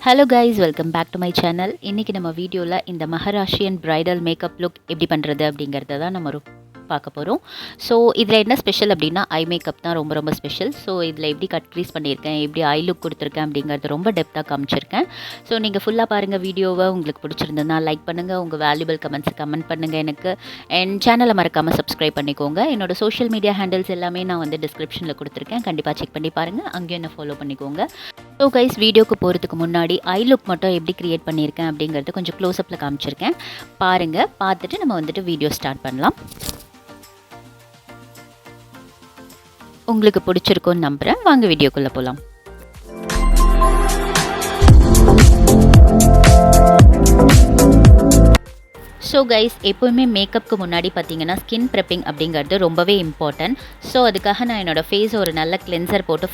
Hello guys, welcome back to my channel. இன்னைக்கு நம்ம வீடியோல இந்த Maharashtrian bridal makeup look எப்படி பண்றது அப்படிங்கறத தான் நம்ம பார்க்க போறோம். ஸோ இதில் என்ன ஸ்பெஷல் அப்படின்னா ஐ மேக்கப் தான் ரொம்ப ஸ்பெஷல். ஸோ இதில் எப்படி கட் க்ரீஸ் பண்ணியிருக்கேன், எப்படி ஐ லுக் கொடுத்துருக்கேன் அப்படிங்கிறது ரொம்ப டெப்த்தாக காமிச்சிருக்கேன். ஸோ நீங்கள் ஃபுல்லாக பாருங்கள் வீடியோவை. உங்களுக்கு பிடிச்சிருந்ததுன்னா லைக் பண்ணுங்கள், உங்கள் வேல்யூபிள் கமெண்ட்ஸ் கமெண்ட் பண்ணுங்கள் எனக்கு. என் சேனலை மறக்காமல் சப்ஸ்கிரைப் பண்ணிக்கோங்க. என்னோட சோஷியல் மீடியா ஹேண்டில்ஸ் எல்லாமே நான் வந்து டிஸ்கிரிப்ஷனில் கொடுத்துருக்கேன், கண்டிப்பாக செக் பண்ணி பாருங்கள், அங்கேயும் என்ன ஃபாலோ பண்ணிக்கோங்க. ஸோ கைஸ், வீடியோக்கு போகிறதுக்கு முன்னாடி ஐ லுக் மட்டும் எப்படி க்ரியேட் பண்ணியிருக்கேன் அப்படிங்கிறது கொஞ்சம் க்ளோஸ்அப்பில் காமிச்சிருக்கேன், பாருங்கள். பார்த்துட்டு நம்ம வந்துட்டு வீடியோ ஸ்டார்ட் பண்ணலாம். உங்களுக்கு பிடிச்சிருக்கும்னு நம்புகிறேன். வாங்க வீடியோக்குள்ளே போகலாம். ஸோ கைஸ், எப்போவுமே மேக்கப்புக்கு முன்னாடி பார்த்தீங்கன்னா ஸ்கின் ப்ரெப்பிங் அப்படிங்கிறது ரொம்பவே இம்பார்ட்டன்ட். ஸோ அதுக்காக நான் என்னோடய ஃபேஸ் ஒரு நல்ல கிளென்சர் போட்டு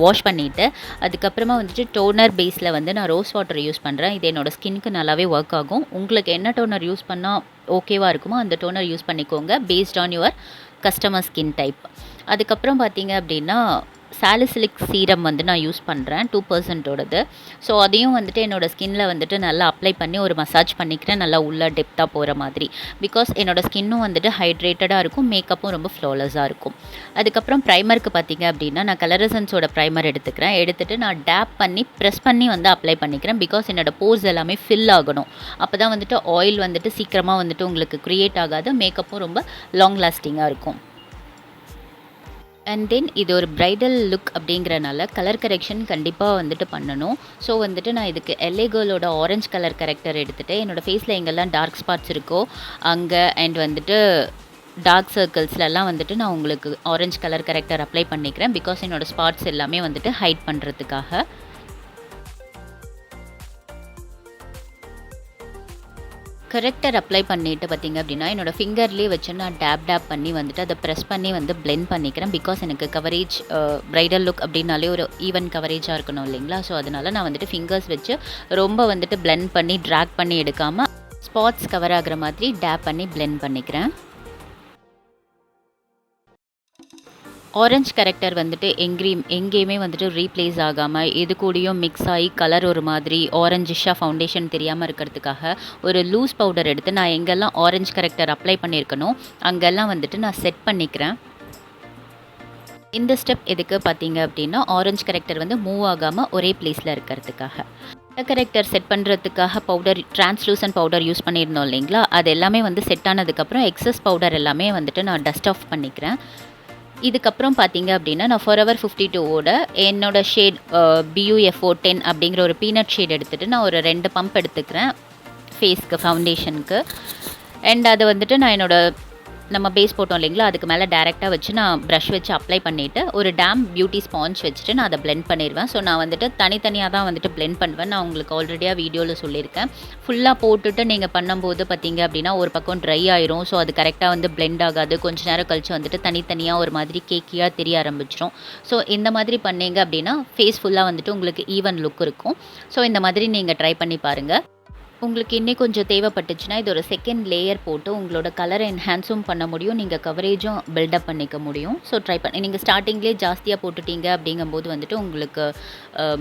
வாஷ் பண்ணிவிட்டு அதுக்கப்புறமா வந்துட்டு டோனர் பேஸில் வந்து நான் ரோஸ் வாட்டர் யூஸ் பண்ணுறேன். இது என்னோடய ஸ்கின்னுக்கு நல்லாவே ஒர்க் ஆகும். உங்களுக்கு என்ன டோனர் யூஸ் பண்ணால் ஓகேவாக இருக்குமோ அந்த டோனர் யூஸ் பண்ணிக்கோங்க, based on your customer skin type. அதுக்கப்புறம் பார்த்தீங்க அப்படின்னா சாலிசிலிக் சீரம் வந்து நான் யூஸ் பண்ணுறேன், 2%. ஸோ அதையும் வந்துட்டு என்னோடய ஸ்கின்னில் வந்துட்டு நல்லா அப்ளை பண்ணி ஒரு மசாஜ் பண்ணிக்கிறேன், நல்லா உள்ள டெப்த்தாக போகிற மாதிரி. பிகாஸ் என்னோடய ஸ்கின்னும் வந்துட்டு ஹைட்ரேட்டடாக இருக்கும், மேக்கப்பும் ரொம்ப ஃப்ளாலஸாக இருக்கும். அதுக்கப்புறம் ப்ரைமருக்கு பார்த்தீங்க அப்படின்னா நான் கலரசன்ஸோட ப்ரைமர் எடுத்துகிட்டு நான் டேப் பண்ணி ப்ரெஸ் பண்ணி வந்து அப்ளை பண்ணிக்கிறேன். பிகாஸ் என்னோடய போர்ஸ் எல்லாமே ஃபில் ஆகணும். அப்போ தான் வந்துட்டு ஆயில் வந்துட்டு சீக்கிரமாக வந்துட்டு உங்களுக்கு க்ரியேட் ஆகாது, மேக்கப்பும் ரொம்ப லாங் லாஸ்டிங்காக இருக்கும். அண்ட் தென் இது ஒரு ப்ரைடல் லுக் அப்படிங்கிறனால கலர் கரெக்ஷன் கண்டிப்பாக வந்துட்டு பண்ணணும். ஸோ வந்துட்டு நான் இதுக்கு எல்ஏ கேர்ளோட ஆரஞ்ச் கலர் கரெக்டர் எடுத்துகிட்டு என்னோடய ஃபேஸில் எங்கெல்லாம் டார்க் ஸ்பாட்ஸ் இருக்கோ அங்கே அண்ட் வந்துட்டு டார்க் சர்க்கிள்ஸ்லலாம் வந்துட்டு நான் உங்களுக்கு ஆரஞ்ச் கலர் கரெக்டர் அப்ளை பண்ணிக்கிறேன். பிகாஸ் என்னோடய ஸ்பாட்ஸ் எல்லாமே வந்துட்டு ஹைட் பண்ணுறதுக்காக. கரெக்டர் அப்ளை பண்ணிவிட்டு பார்த்திங்க அப்படின்னா என்னோடய ஃபிங்கர்லேயே வச்சு நான் டேப் பண்ணி வந்துட்டு அதை ப்ரெஸ் பண்ணி வந்து பிளெண்ட் பண்ணிக்கிறேன். பிகாஸ் எனக்கு கவரேஜ் ப்ரைடல் லுக் அப்படின்னாலே ஒரு ஈவன் கவரேஜாக இருக்கணும் இல்லைங்களா. ஸோ அதனால் நான் வந்துட்டு ஃபிங்கர்ஸ் வச்சு ரொம்ப வந்துட்டு பிளெண்ட் பண்ணி ட்ராக் பண்ணி எடுக்காமல் ஸ்பாட்ஸ் கவர் ஆகிற மாதிரி டேப் பண்ணி பிளெண்ட் பண்ணிக்கிறேன். ஆரஞ்ச் கரெக்டர் வந்துட்டு எங்கேயுமே வந்துட்டு ரீப்ளேஸ் ஆகாமல் இது கூடயும் மிக்ஸ் ஆகி கலர் ஒரு மாதிரி ஆரஞ்சிஷாக ஃபவுண்டேஷன் தெரியாமல் இருக்கிறதுக்காக ஒரு லூஸ் பவுடர் எடுத்து நான் எங்கெல்லாம் ஆரஞ்ச் கரெக்டர் அப்ளை பண்ணியிருக்கனோ அங்கெல்லாம் வந்துட்டு நான் செட் பண்ணிக்கிறேன். இந்த ஸ்டெப் எதுக்கு பார்த்தீங்க அப்படின்னா ஆரஞ்ச் கரெக்டர் வந்து மூவ் ஆகாமல் ஒரே பிளேஸில் இருக்கிறதுக்காக. கரெக்டர் செட் பண்ணுறதுக்காக பவுடர், டிரான்ஸ்லூசன்ட் பவுடர் யூஸ் பண்ணியிருந்தோம் இல்லைங்களா, அது எல்லாமே வந்து செட் ஆனதுக்கப்புறம் எக்ஸஸ் பவுடர் எல்லாமே வந்துட்டு நான் டஸ்ட் ஆஃப் பண்ணிக்கிறேன். இதுக்கப்புறம் பார்த்தீங்க அப்படின்னா நான் ஃபாரெவர் 52ஓட என்னோட ஷேட் BUFO 10 அப்படிங்கிற ஒரு பீனட் ஷேட் எடுத்துகிட்டு நான் ஒரு 2 பம்ப் எடுத்துக்கிறேன் ஃபேஸ்க்கு, ஃபவுண்டேஷனுக்கு. அண்ட் அதை வந்துட்டு நான் நம்ம பேஸ் போட்டோம் இல்லைங்களா, அதுக்கு மேலே டேரெக்டாக வச்சு நான் ப்ரஷ் வச்சு அப்ளை பண்ணிவிட்டு ஒரு டேம் பியூட்டி ஸ்பாஞ்ச் வச்சுட்டு நான் அதை பிளெண்ட் பண்ணிடுவேன். ஸோ நான் வந்துட்டு தனித்தனியாக தான் வந்துட்டு பிளெண்ட் பண்ணுவேன். நான் உங்களுக்கு ஆல்ரெடியாக வீடியோவில் சொல்லியிருக்கேன். ஃபுல்லாக போட்டுட்டு நீங்கள் பண்ணும்போது பார்த்தீங்க அப்படின்னா ஒரு பக்கம் ட்ரை ஆயிரும். ஸோ அது கரெக்டாக வந்து பிளெண்ட் ஆகாது. கொஞ்சம் நேரம் கழிச்சு வந்துட்டு தனித்தனியாக ஒரு மாதிரி கேக்கியாக தெரிய ஆரம்பிச்சிடும். ஸோ இந்த மாதிரி பண்ணீங்க அப்படின்னா ஃபேஸ் ஃபுல்லாக வந்துட்டு உங்களுக்கு ஈவன் லுக் இருக்கும். ஸோ இந்த மாதிரி நீங்கள் ட்ரை பண்ணி பாருங்கள். உங்களுக்கு இன்னும் கொஞ்சம் தேவைப்பட்டுச்சுன்னா இது ஒரு செகண்ட் லேயர் போட்டு உங்களோட கலரை என்ஹான்ஸும் பண்ண முடியும், நீங்கள் கவரேஜும் பில்டப் பண்ணிக்க முடியும். ஸோ ட்ரை பண்ணி நீங்கள் ஸ்டார்டிங்லேயே ஜாஸ்தியாக போட்டுட்டீங்க அப்படிங்கும்போது வந்துட்டு உங்களுக்கு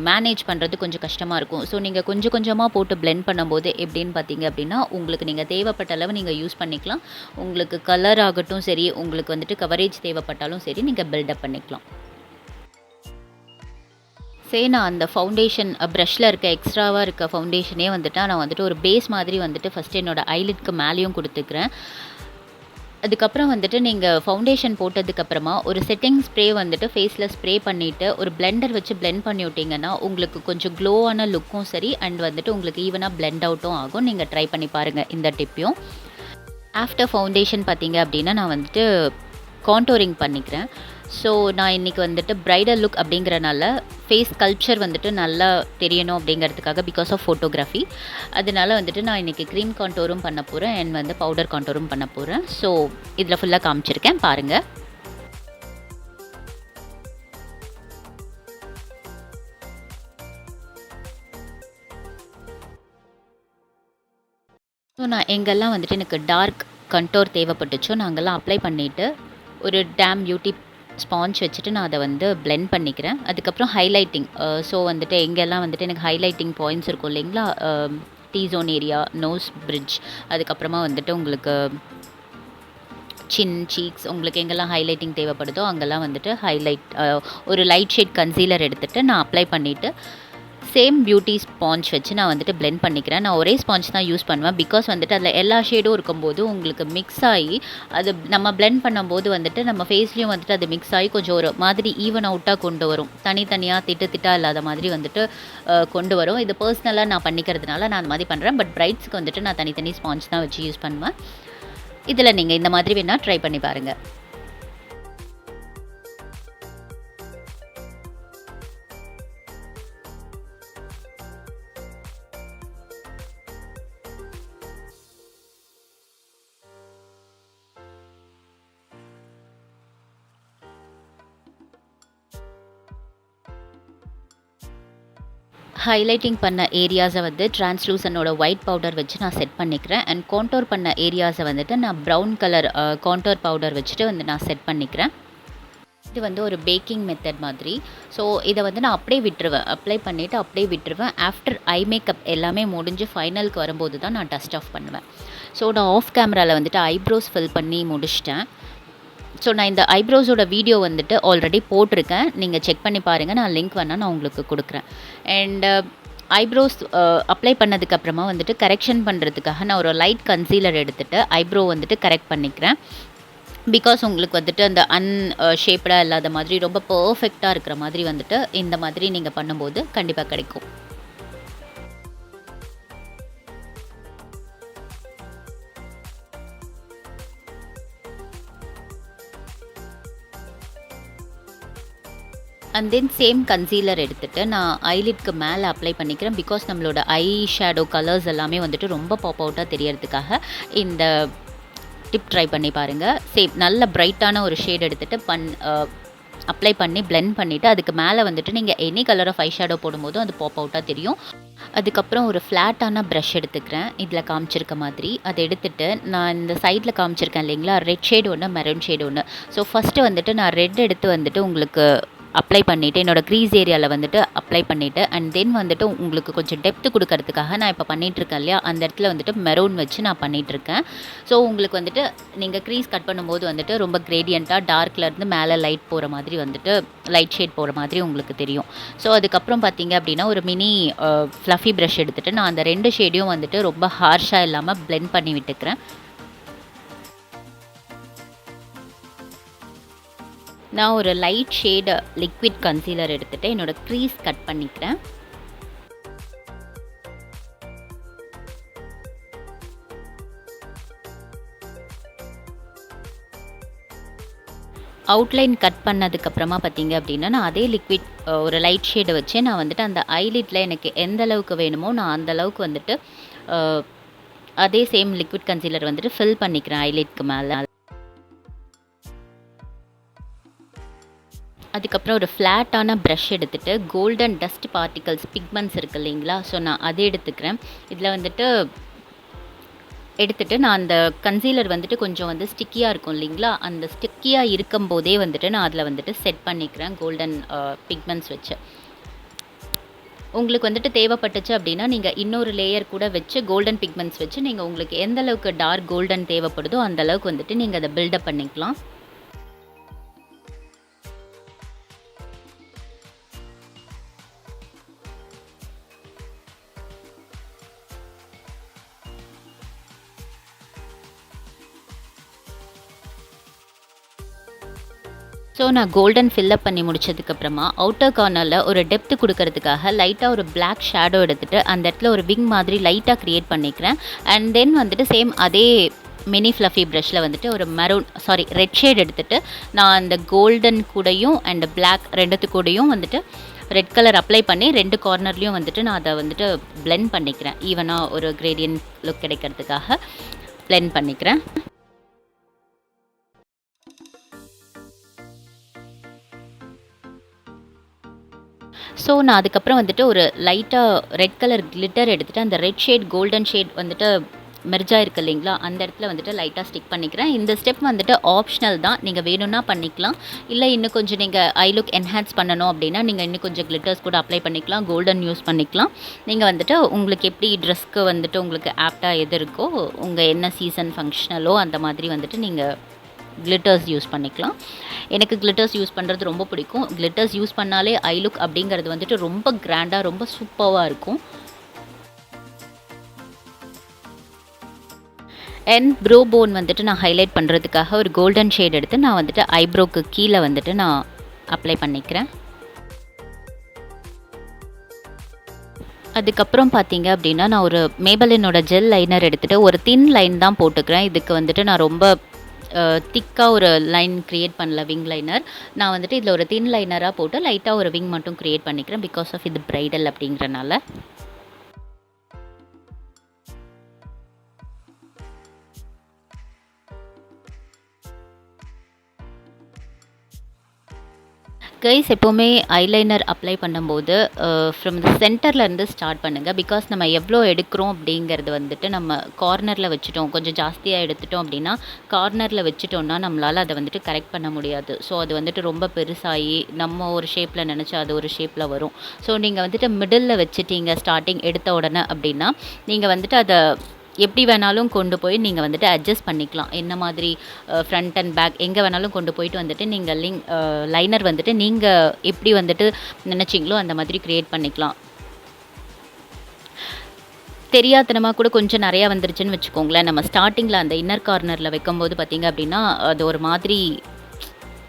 மேனேஜ் பண்ணுறது கொஞ்சம் கஷ்டமாக இருக்கும். ஸோ நீங்கள் கொஞ்சம் கொஞ்சமாக போட்டு பிளெண்ட் பண்ணும்போது எப்படின்னு பார்த்தீங்க அப்படின்னா உங்களுக்கு நீங்கள் தேவைப்பட்ட அளவு நீங்கள் யூஸ் பண்ணிக்கலாம். உங்களுக்கு கலர் ஆகட்டும் சரி, உங்களுக்கு வந்துட்டு கவரேஜ் தேவைப்பட்டாலும் சரி, நீங்கள் பில்டப் பண்ணிக்கலாம். நான் அந்த ஃபவுண்டேஷன் ப்ரஷ்ஷில் இருக்க எக்ஸ்ட்ராவாக இருக்க ஃபவுண்டேஷனே வந்துட்டு நான் வந்துட்டு ஒரு பேஸ் மாதிரி வந்துட்டு ஃபஸ்ட்டு என்னோடய ஐலிட்க்கு மேலேயும் கொடுத்துக்கிறேன். அதுக்கப்புறம் வந்துட்டு நீங்கள் ஃபவுண்டேஷன் போட்டதுக்கப்புறமா ஒரு செட்டிங் ஸ்ப்ரே வந்துட்டு ஃபேஸில் ஸ்ப்ரே பண்ணிவிட்டு ஒரு பிளெண்டர் வச்சு பிளெண்ட் பண்ணி விட்டிங்கன்னா உங்களுக்கு கொஞ்சம் க்ளோவான லுக்கும் சரி அண்ட் வந்துட்டு உங்களுக்கு ஈவனாக பிளெண்ட் அவுட்டும் ஆகும். நீங்கள் ட்ரை பண்ணி பாருங்கள் இந்த டிப்பையும். ஆஃப்டர் ஃபவுண்டேஷன் பார்த்தீங்க அப்படின்னா நான் வந்துட்டு கான்டோரிங் பண்ணிக்கிறேன். ஸோ நான் இன்றைக்கி வந்துட்டு ப்ரைடல் லுக் அப்படிங்கிறனால ஃபேஸ் கல்ச்சர் வந்துட்டு நல்லா தெரியணும் அப்படிங்கிறதுக்காக, பிகாஸ் ஆஃப் ஃபோட்டோகிராஃபி, அதனால வந்துட்டு நான் இன்றைக்கி க்ரீம் கான்டோரும் பண்ண போகிறேன் அண்ட் வந்து பவுடர் கான்டோரும் பண்ண போகிறேன். ஸோ இதில் ஃபுல்லாக காமிச்சிருக்கேன் பாருங்கள். ஸோ நான் எங்கெல்லாம் வந்துட்டு எனக்கு டார்க் கண்டோர் தேவைப்பட்டுச்சோ நான் அங்கெல்லாம் அப்ளை பண்ணிவிட்டு ஒரு டேம் பியூட்டி ஸ்பாஞ்ச் வச்சுட்டு நான் அதை வந்து பிளெண்ட் பண்ணிக்கிறேன். அதுக்கப்புறம் ஹைலைட்டிங். ஸோ வந்துட்டு எங்கெல்லாம் வந்துட்டு எனக்கு ஹைலைட்டிங் பாயிண்ட்ஸ் இருக்கும் இல்லைங்களா, T zone area, nose bridge, அதுக்கப்புறமா வந்துட்டு உங்களுக்கு சின், சீக்ஸ், உங்களுக்கு எங்கெல்லாம் ஹைலைட்டிங் தேவைப்படுதோ அங்கெல்லாம் வந்துட்டு ஒரு லைட் ஷேட் கன்சீலர் எடுத்துகிட்டு நான் அப்ளை பண்ணிவிட்டு சேம் பியூட்டி ஸ்பாஞ்ச் வச்சு நான் வந்துட்டு பிளெண்ட் பண்ணிக்கிறேன். நான் ஒரே ஸ்பாஞ்ச் தான் யூஸ் பண்ணுவேன். பிகாஸ் வந்துட்டு அதில் எல்லா ஷேடும் இருக்கும்போது உங்களுக்கு மிக்ஸ் ஆகி அது நம்ம பிளெண்ட் பண்ணும்போது வந்துட்டு நம்ம ஃபேஸ்லேயும் வந்துட்டு அது மிக்ஸ் ஆகி கொஞ்சம் ஒரு மாதிரி ஈவன் அவுட்டாக கொண்டு வரும். தனித்தனியாக திட்டாக இல்லாத மாதிரி வந்துட்டு கொண்டு வரும். இது பர்சனலாக நான் பண்ணிக்கிறதுனால நான் அந்த மாதிரி பண்ணுறேன். பட் பிரைட்ஸ்க்கு வந்துட்டு நான் தனித்தனி ஸ்பாஞ்ச் தான் வச்சு யூஸ் பண்ணுவேன். இதில் நீங்கள் இந்த மாதிரி வேணால் ட்ரை பண்ணி பாருங்கள். ஹைலைட்டிங் பண்ண ஏரியாஸை வந்து டிரான்ஸ்லூசனோட ஒயிட் பவுடர் வச்சு நான் செட் பண்ணிக்கிறேன். அண்ட் கான்டோர் பண்ண ஏரியாஸை வந்துட்டு நான் ப்ரௌன் கலர் கான்டோர் பவுடர் வச்சுட்டு வந்து நான் செட் பண்ணிக்கிறேன். இது வந்து ஒரு பேக்கிங் மெத்தட் மாதிரி. ஸோ இதை வந்து நான் அப்படியே விட்டுருவேன். அப்ளை பண்ணிவிட்டு அப்படியே விட்டுருவேன். ஆஃப்டர் ஐ மேக்கப் எல்லாமே முடிஞ்சு ஃபைனலுக்கு வரும்போது தான் நான் டஸ்ட் ஆஃப் பண்ணுவேன். ஸோ நான் ஆஃப் கேமராவில் வந்துட்டு ஐப்ரோஸ் ஃபில் பண்ணி முடிச்சிட்டேன். ஸோ நான் இந்த ஐப்ரோஸோட வீடியோ வந்துட்டு ஆல்ரெடி போட்டிருக்கேன். நீங்கள் செக் பண்ணி பாருங்கள். நான் லிங்க் வேணால் நான் உங்களுக்கு கொடுக்குறேன். அண்ட் ஐப்ரோஸ் அப்ளை பண்ணதுக்கப்புறமா வந்துட்டு கரெக்ஷன் பண்ணுறதுக்காக நான் ஒரு லைட் கன்சீலர் எடுத்துகிட்டு ஐப்ரோ வந்துட்டு கரெக்ட் பண்ணிக்கிறேன். பிகாஸ் உங்களுக்கு வந்துட்டு அந்த ஷேப்டாக இல்லாத மாதிரி ரொம்ப பர்ஃபெக்டாக இருக்கிற மாதிரி வந்துட்டு இந்த மாதிரி நீங்கள் பண்ணும்போது கண்டிப்பாக கிடைக்கும். அண்ட் தென் சேம் கன்சீலர் எடுத்துகிட்டு நான் ஐலிட்க்கு மேலே அப்ளை பண்ணிக்கிறேன். பிகாஸ் நம்மளோட ஐ ஷேடோ கலர்ஸ் எல்லாமே வந்துட்டு ரொம்ப பாப் அவுட்டாக தெரியறதுக்காக இந்த டிப் ட்ரை பண்ணி பாருங்கள். சேம் நல்ல பிரைட்டான ஒரு ஷேட் எடுத்துகிட்டு அப்ளை பண்ணி பிளெண்ட் பண்ணிவிட்டு அதுக்கு மேலே வந்துட்டு நீங்கள் any colour of eye shadow போடும்போதும் அது பாப் அவுட்டாக தெரியும். அதுக்கப்புறம் ஒரு ஃப்ளாட்டான ப்ரஷ் எடுத்துக்கிறேன். இதில் காமிச்சிருக்க மாதிரி அதை எடுத்துகிட்டு நான் இந்த சைடில் காமிச்சிருக்கேன் இல்லைங்களா, ரெட் ஷேடு ஒன்று, மெரூன் ஷேடு ஒன்று. ஸோ ஃபஸ்ட்டு வந்துட்டு நான் ரெட் எடுத்து வந்துட்டு உங்களுக்கு அப்ளை பண்ணிவிட்டு என்னோடய க்ரீஸ் ஏரியாவில் வந்துட்டு அப்ளை பண்ணிவிட்டு அண்ட் தென் வந்துட்டு உங்களுக்கு கொஞ்சம் டெப்த்து கொடுக்கறதுக்காக நான் இப்போ பண்ணிகிட்ருக்கேன் இல்லையா, அந்த இடத்துல வந்துட்டு மெரூன் வச்சு நான் பண்ணிகிட்ருக்கேன். ஸோ உங்களுக்கு வந்துட்டு நீங்கள் க்ரீஸ் கட் பண்ணும்போது வந்துட்டு ரொம்ப கிரேடியண்ட்டாக டார்க்லேருந்து மேலே லைட் போகிற மாதிரி வந்துட்டு லைட் ஷேட் போகிற மாதிரி உங்களுக்கு தெரியும். ஸோ அதுக்கப்புறம் பார்த்தீங்க அப்படின்னா ஒரு மினி ஃப்ளஃபி ப்ரஷ் எடுத்துகிட்டு நான் அந்த 2 ஷேடையும் வந்துட்டு ரொம்ப ஹார்ஷாக இல்லாமல் பிளெண்ட் பண்ணி விட்டுக்கிறேன். நான் ஒரு லைட் ஷேடு லிக்விட் கன்சீலர் எடுத்துகிட்டு என்னோடய க்ரீஸ் கட் பண்ணிக்கிறேன். அவுட்லைன் கட் பண்ணதுக்கப்புறமா பார்த்தீங்க அப்படின்னா நான் அதே லிக்விட் ஒரு லைட் ஷேடை வச்சு நான் வந்துட்டு அந்த ஐலிட்டில் எனக்கு எந்த அளவுக்கு வேணுமோ நான் அந்த அளவுக்கு வந்துட்டு அதே சேம் லிக்விட் கன்சீலர் வந்துட்டு ஃபில் பண்ணிக்கிறேன் ஐலிட்க்கு மேலே. அதுக்கப்புறம் ஒரு ஃப்ளாட்டான ப்ரஷ் எடுத்துகிட்டு கோல்டன் டஸ்ட் பார்ட்டிகல்ஸ் பிக்மெண்ட்ஸ் இருக்குது இல்லைங்களா, ஸோ நான் அதை எடுத்துக்கிறேன். இதில் வந்துட்டு எடுத்துகிட்டு நான் அந்த கன்சீலர் வந்துட்டு கொஞ்சம் வந்து ஸ்டிக்கியாக இருக்கும் இல்லைங்களா, அந்த ஸ்டிக்கியாக இருக்கும் போதே வந்துட்டு நான் அதில் வந்துட்டு செட் பண்ணிக்கிறேன் கோல்டன் பிக்மெண்ட்ஸ் வச்சு. உங்களுக்கு வந்துட்டு தேவைப்பட்டுச்சு அப்படின்னா நீங்கள் இன்னொரு லேயர் கூட வச்சு கோல்டன் பிக்மெண்ட்ஸ் வச்சு நீங்கள் உங்களுக்கு எந்த அளவுக்கு டார்க் கோல்டன் தேவைப்படுதோ அந்த அளவுக்கு வந்துட்டு நீங்கள் அதை பில்டப் பண்ணிக்கலாம். ஸோ நான் கோல்டன் ஃபில்லப் பண்ணி முடிச்சதுக்கப்புறமா அவுட்டர் கார்னரில் ஒரு டெப்த்து கொடுக்கறதுக்காக லைட்டாக ஒரு பிளாக் ஷேடோ எடுத்துகிட்டு அந்த இடத்துல ஒரு விங் மாதிரி லைட்டாக க்ரியேட் பண்ணிக்கிறேன். அண்ட் தென் வந்துட்டு சேம் அதே மினி ஃப்ளஃபி ப்ரஷில் வந்துட்டு ஒரு ரெட் ஷேட் எடுத்துகிட்டு நான் அந்த கோல்டன் கூடையும் அண்ட் பிளாக் ரெண்டுத்து கூடையும் வந்துட்டு ரெட் கலர் அப்ளை பண்ணி 2 கார்னர்லேயும் வந்துட்டு நான் அதை வந்துட்டு பிளெண்ட் பண்ணிக்கிறேன். ஈவனாக ஒரு கிரேடியன்ட் லுக் கிடைக்கிறதுக்காக பிளெண்ட் பண்ணிக்கிறேன். ஸோ நான் அதுக்கப்புறம் வந்துட்டு ஒரு லைட்டாக ரெட் கலர் கிளிட்டர் எடுத்துகிட்டு அந்த ரெட் ஷேட் கோல்டன் ஷேட் வந்துட்டு மெர்ஜாக இருக்குது இல்லைங்களா, அந்த இடத்துல வந்துட்டு லைட்டாக ஸ்டிக் பண்ணிக்கிறேன். இந்த ஸ்டெப் வந்துட்டு ஆப்ஷனல் தான், நீங்கள் வேணும்னா பண்ணிக்கலாம். இல்லை இன்னும் கொஞ்சம் நீங்கள் ஐ லுக் என்ஹான்ஸ் பண்ணணும் அப்படின்னா நீங்கள் இன்னும் கொஞ்சம் கிளிட்டர்ஸ் கூட அப்ளை பண்ணிக்கலாம், கோல்டன் யூஸ் பண்ணிக்கலாம். நீங்கள் வந்துட்டு உங்களுக்கு எப்படி ட்ரெஸ்க்கு வந்துட்டு உங்களுக்கு ஆப்டாக எது இருக்கோ, உங்கள் என்ன சீசன் ஃபங்க்ஷனலோ அந்த மாதிரி வந்துட்டு நீங்கள் கிளிட்டர்ஸ் யூஸ் பண்ணிக்கலாம். எனக்கு கிளிட்டர்ஸ் யூஸ் பண்ணுறது ரொம்ப பிடிக்கும். கிளிட்டர்ஸ் யூஸ் பண்ணாலே ஐ லுக் அப்படிங்கிறது வந்துட்டு ரொம்ப கிராண்டாக ரொம்ப சூப்பராக இருக்கும். அண்ட் ப்ரோ போன் வந்துட்டு நான் ஹைலைட் பண்ணுறதுக்காக ஒரு கோல்டன் ஷேட் எடுத்து நான் வந்துட்டு ஐப்ரோக்கு கீழே வந்துட்டு நான் அப்ளை பண்ணிக்கிறேன். அதுக்கப்புறம் பார்த்தீங்க அப்படின்னா நான் ஒரு மேபலினோட ஜெல் லைனர் எடுத்துகிட்டு ஒரு தின் லைன் தான் போட்டுக்கிறேன். இதுக்கு வந்துட்டு நான் ரொம்ப திக்காக ஒரு லைன் க்ரியேட் பண்ணல, விங் லைனர். நான் வந்துட்டு இதில் ஒரு தின் லைனராக போட்டு லைட்டாக ஒரு விங் மட்டும் க்ரியேட் பண்ணிக்கிறேன், பிகாஸ் ஆஃப் இது ப்ரைடல் அப்படிங்கிறனால. கைஸ் எப்போவுமே ஐலைனர் அப்ளை பண்ணும்போது ஃப்ரம் த சென்டர்லேருந்து ஸ்டார்ட் பண்ணுங்கள். பிகாஸ் நம்ம எவ்வளோ எடுக்கிறோம் அப்படிங்கிறது வந்துட்டு நம்ம கார்னரில் வச்சுட்டோம், கொஞ்சம் ஜாஸ்தியாக எடுத்துட்டோம் அப்படின்னா கார்னரில் வச்சுட்டோம்னா நம்மளால் அதை வந்துட்டு கரெக்ட் பண்ண முடியாது. ஸோ அது வந்துட்டு ரொம்ப பெருசாகி நம்ம ஒரு ஷேப்பில் நினச்சா அது ஒரு ஷேப்பில் வரும். ஸோ நீங்கள் வந்துட்டு மிடில் வச்சுட்டீங்க ஸ்டார்டிங் எடுத்த உடனே அப்படின்னா நீங்கள் வந்துட்டு அதை எப்படி வேணாலும் கொண்டு போய் நீங்கள் வந்துட்டு அட்ஜஸ்ட் பண்ணிக்கலாம். என்ன மாதிரி ஃப்ரண்ட் அண்ட் பேக் எங்கே வேணாலும் கொண்டு போயிட்டு வந்துட்டு நீங்கள் லைனர் வந்துட்டு நீங்கள் எப்படி வந்துட்டு நினச்சிங்களோ அந்த மாதிரி க்ரியேட் பண்ணிக்கலாம். தெரியாதனமாக கூட கொஞ்சம் நிறையா வந்துருச்சுன்னு வச்சுக்கோங்களேன், நம்ம ஸ்டார்டிங்கில் அந்த இன்னர் கார்னரில் வைக்கும்போது பார்த்திங்க அப்படின்னா அது ஒரு மாதிரி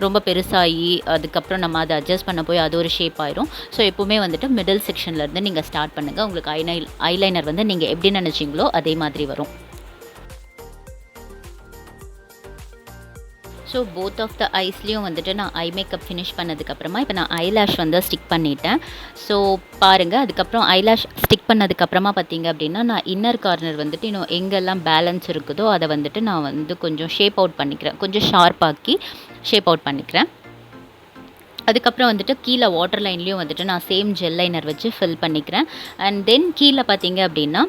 ரொம்ப பெருசாகி அதுக்கப்புறம் நம்ம அதை அட்ஜஸ்ட் பண்ண போய் அது ஒரு ஷேப் ஆயிரும். ஸோ எப்போவுமே வந்துட்டு மிடில் செக்ஷன்லேருந்து நீங்கள் ஸ்டார்ட் பண்ணுங்கள். உங்களுக்கு ஐலைனர் வந்து நீங்கள் எப்படி நினச்சிங்களோ அதே மாதிரி வரும். ஸோ போத் ஆஃப் த ஐஸ்லேயும் வந்துட்டு நான் ஐ மேக்கப் ஃபினிஷ் பண்ணதுக்கப்புறமா இப்போ நான் ஐலேஷ் வந்து ஸ்டிக் பண்ணிட்டேன். ஸோ பாருங்கள், அதுக்கப்புறம் ஐலேஷ் ஸ்டிக் பண்ணதுக்கப்புறமா பார்த்தீங்க அப்படின்னா நான் இன்னர் கார்னர் வந்துட்டு இன்னும் எங்கெல்லாம் பேலன்ஸ் இருக்குதோ அதை வந்துட்டு நான் வந்து கொஞ்சம் ஷேப் அவுட் பண்ணிக்கிறேன், கொஞ்சம் ஷார்ப்பாக்கி ஷேப் அவுட் பண்ணிக்கிறேன். அதுக்கப்புறம் வந்துட்டு கீழே வாட்டர் லைன்லேயும் வந்துட்டு நான் சேம் ஜெல் லைனர் வச்சு ஃபில் பண்ணிக்கிறேன். அண்ட் தென் கீழே பார்த்தீங்க அப்படின்னா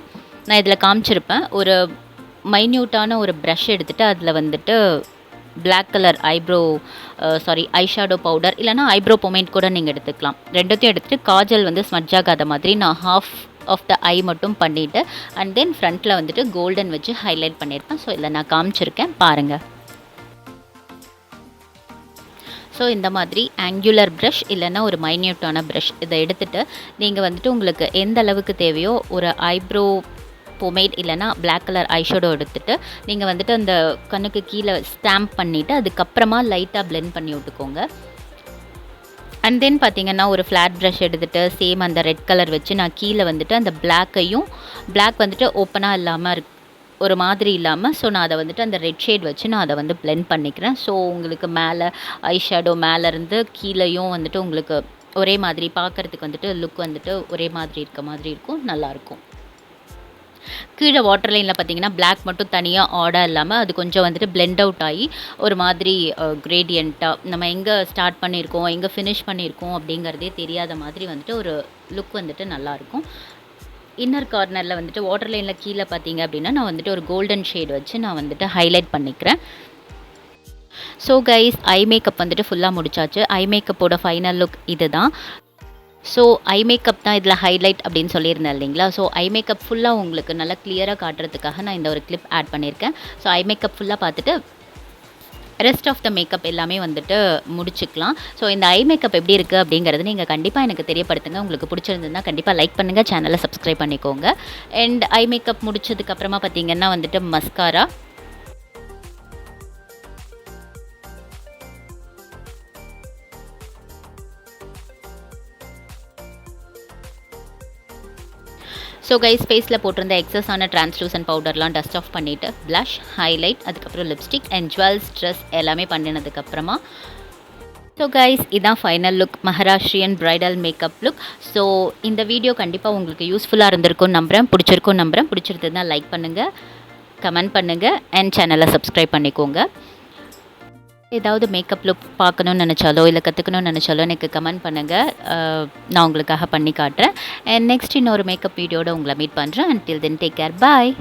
நான் இதில் காமிச்சிருப்பேன், ஒரு மைன்யூட்டான ஒரு ப்ரஷ் எடுத்துகிட்டு அதில் வந்துட்டு black colour eye shadow powder இல்லைனா ஐப்ரோ பொமைண்ட் கூட நீங்கள் எடுத்துக்கலாம். ரெண்டுத்தையும் எடுத்துகிட்டு காஜல் வந்து ஸ்மட்ஜ் ஆகாத மாதிரி நான் ஹாஃப் ஆஃப் த ஐ மட்டும் பண்ணிவிட்டு அண்ட் தென் ஃப்ரண்ட்டில் வந்துட்டு கோல்டன் வச்சு ஹைலைட் பண்ணியிருப்பேன். ஸோ இதில் நான் காமிச்சிருக்கேன் பாருங்கள். ஸோ இந்த மாதிரி ஆங்குலர் ப்ரஷ் இல்லைன்னா ஒரு மைன்யூட்டான ப்ரஷ் இதை எடுத்துகிட்டு நீங்கள் வந்துட்டு உங்களுக்கு எந்த அளவுக்கு தேவையோ ஒரு ஐப்ரோ பொமேட் இல்லைனா பிளாக் கலர் ஐஷேடோ எடுத்துகிட்டு நீங்கள் வந்துட்டு அந்த கண்ணுக்கு கீழே ஸ்டாம்ப் பண்ணிவிட்டு அதுக்கப்புறமா லைட்டாக பிளெண்ட் பண்ணி விட்டுக்கோங்க. அண்ட் தென் பார்த்திங்கன்னா ஒரு ஃப்ளாட் ப்ரஷ் எடுத்துகிட்டு சேம் அந்த ரெட் கலர் வச்சு நான் கீழே வந்துட்டு அந்த பிளாக் வந்துட்டு ஓப்பனாக இல்லாமல் ஒரு மாதிரி இல்லாமல் ஸோ நான் அதை வந்துட்டு அந்த ரெட் ஷேட் வச்சு நான் அதை வந்து பிளெண்ட் பண்ணிக்கிறேன். ஸோ உங்களுக்கு மேலே ஐஷேடோ மேலேருந்து கீழேயும் வந்துட்டு உங்களுக்கு ஒரே மாதிரி பார்க்குறதுக்கு வந்துட்டு லுக் வந்துட்டு ஒரே மாதிரி இருக்க மாதிரி இருக்கும், நல்லாயிருக்கும். கீழே வாட்டர் லைனில் பார்த்தீங்கன்னா பிளாக் மட்டும் தனியாக ஆடாக இல்லாமல் அது கொஞ்சம் வந்துட்டு பிளெண்ட் அவுட் ஆகி ஒரு மாதிரி கிரேடியண்ட்டாக நம்ம எங்கே ஸ்டார்ட் பண்ணியிருக்கோம் எங்கே ஃபினிஷ் பண்ணியிருக்கோம் அப்படிங்கிறதே தெரியாத மாதிரி வந்துட்டு ஒரு லுக் வந்துட்டு நல்லாயிருக்கும். இன்னர் கார்னரில் வந்துட்டு வாட்டர் லைனில் கீழே பார்த்தீங்க அப்படின்னா நான் வந்துட்டு ஒரு கோல்டன் ஷேட் வச்சு நான் வந்துட்டு ஹைலைட் பண்ணிக்கிறேன். ஸோ கைஸ் ஐ மேக்கப் வந்துட்டு ஃபுல்லாக முடிச்சாச்சு. ஐ மேக்கப்போட ஃபைனல் லுக் இது தான். ஸோ ஐ மேக்கப் தான் இதில் ஹைலைட் அப்படின்னு சொல்லியிருந்தேன் இல்லைங்களா. ஸோ ஐ மேக்கப் ஃபுல்லாக உங்களுக்கு நல்லா கிளியராக காட்டுறதுக்காக நான் இந்த ஒரு கிளிப் ஆட் பண்ணியிருக்கேன். ஸோ ஐ மேக்கப் ஃபுல்லாக பார்த்துட்டு ரெஸ்ட் ஆஃப் த மேக்கப் எல்லாமே வந்துட்டு முடிச்சுக்கலாம். ஸோ இந்த ஐ மேக்கப் எப்படி இருக்குது அப்படிங்கிறது நீங்கள் கண்டிப்பாக எனக்கு தெரியப்படுத்துங்க. உங்களுக்கு பிடிச்சிருந்ததுன்னா கண்டிப்பாக லைக் பண்ணுங்கள், சேனலை சப்ஸ்கிரைப் பண்ணிக்கோங்க. அண்ட் ஐ மேக்கப் முடிச்சதுக்கப்புறமா பார்த்திங்கன்னா வந்துட்டு மஸ்காரா, ஸோ கைஸ் ஃபேஸில் போட்டிருந்த எக்ஸஸான ட்ரான்ஸ்லூசன்ட் பவுடர்லாம் டஸ்ட் ஆஃப் பண்ணிவிட்டு ப்ளஷ், ஹைலைட், அதுக்கப்புறம் லிப்ஸ்டிக் அண்ட் ஜுவல்ஸ் ட்ரெஸ் எல்லாமே பண்ணினதுக்கப்புறமா ஸோ கைஸ் இதான் final look, Maharashtrian bridal makeup look. So இந்த வீடியோ கண்டிப்பாக உங்களுக்கு யூஸ்ஃபுல்லாக இருந்திருக்கும்னு நம்புகிறேன், பிடிச்சிருந்ததுன்னா லைக் பண்ணுங்கள், கமெண்ட் பண்ணுங்கள் அண்ட் சேனலை சப்ஸ்கிரைப் பண்ணிக்கோங்க. ஏதாவது மேக்கப் லுக் பார்க்கணுன்னு நினச்சாலோ இல்லை கற்றுக்கணும்னு நினச்சாலோ எனக்கு கமெண்ட் பண்ணுங்கள், நான் உங்களுக்காக பண்ணி காட்டுறேன். அண்ட் நெக்ஸ்ட் இன்னொரு மேக்கப் வீடியோட உங்களை மீட் பண்ணுறேன். அன்டில் தென் டேக் கேர், பாய்.